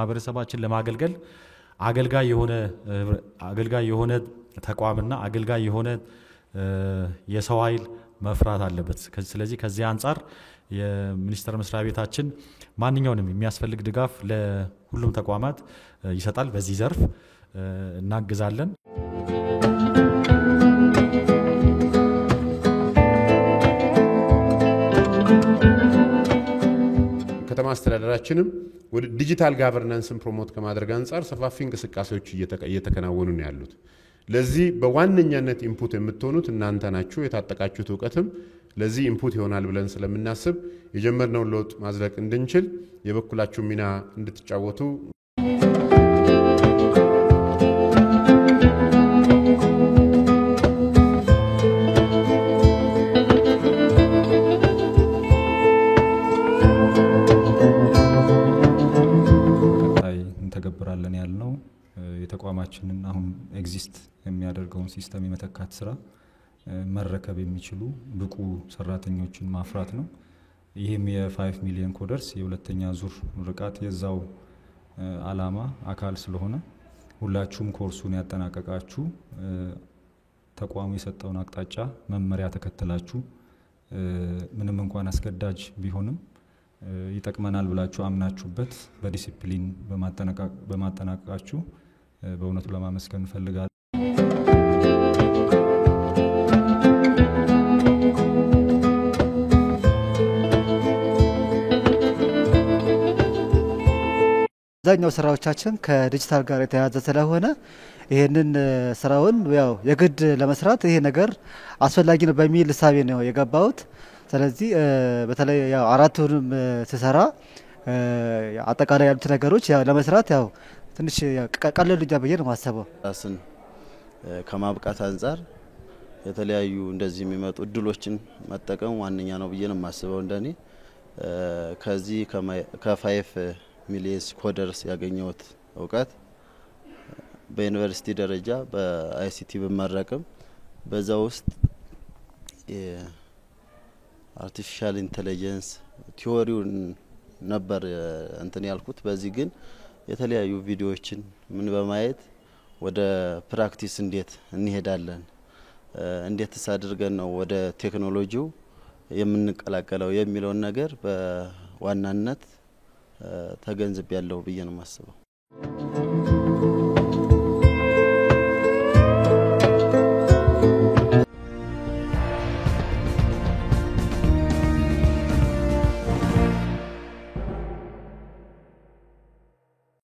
ማህበረሰባችን ለማገልገል አገልጋይ የሆነ ተቋምና አገልጋይ የሆነ የሰው ኃይል መፍራት አለበት ስለዚህ ከዚህ አንፃር የሚኒስተር መስሪያ ቤታችን ማንኛውንም የሚያስፈልግ ድጋፍ ለሁሉም ተቋማት ይሰጣል በዚህ ዘርፍ እናግዛለን ከተማ አስተዳደራችንም ወደ ዲጂታል ጋቨርናንስን ፕሮሞት ከማድረግ አንፃር ሰፋፊ እንቅስቃሴዎች እየተከናወኑ ነው ያሉት ለዚህ በዋነኛነት ኢንፑት የምትሆኑት እናንተ ናችሁ የታጠቃችሁት ዕውቀትም ለዚህ ኢንፑት ይሆናል ብለን ስለምናስብ የጀመርነው ለውጥ ማዝለቅ እንድንችል የበኩላችሁ ሚና እንድትጫወቱ እንተገብራለን ያልነው የተቋማችንን አሁን ኤግዚስት የሚያደርገውን ሲስተም የመተካት ስራ መረከብ የሚችሉ ብቁ ሰራተኞችን ማፍራት ነው ይሄም የ5 ሚሊዮን ኮደርስ የሁለተኛ ዙር ርቃት የዛው አላማ አካል ስለሆነ ሁላችሁም ኮርሱን ያጠናቀቃችሁ ተቋሙ የሰጠውን አቅጣጫ መመሪያ ተከትላችሁ ምንም እንኳን አስገዳጅ ቢሆንም ይጠቅመናል ብላችሁ አምናችሁበት በዲሲፕሊን በማጠናቀቃችሁ በእውነቱ ለማመስገን እንፈልጋለን አብዛኛው ስራዎቻችን ከዲጂታል ጋር የተያያዘ ስለሆነ ይሄንን ስራውን ያው የግድ ለመስራት ይሄ ነገር አስፈላጊ ነው በሚል ሐሳብ ነው የገባሁት ስለዚህ በተለይ ያው አራቱንም ተሰራ አጠቃላይ ያሉት ነገሮች ያው ለመስራት ያው ትንሽ ቀለልኛ በየ ነው ማሰበው ራስን ከማብቃት አንፃር የተለያዩ እንደዚህ የሚመጡ እድሎችን መጠቀም ዋነኛ ነው በየ ነው ማስበው እንደኔ ከዚህ ከ5 ሚሊየንስ ኮደርስ ያገኘሁት ዕውቀት በዩኒቨርሲቲ ደረጃ በአይሲቲ በመረቀም በዛው ውስጥ አርቲፊሻል ኢንተለጀንስ ቲዮሪውን ነበር እንትን ያልኩት በዚህ ግን የተለያዩ ቪዲዮዎችን ምን በማየት ወደ ፕራክቲስ እንዴት እንሄዳለን እንዴትስ አድርገን ነው ወደ ቴክኖሎጂው የምንቀላቀለው የሚለውን ነገር በዋናነት ተገንዝብ ያለው ብዬ ነው ማስበው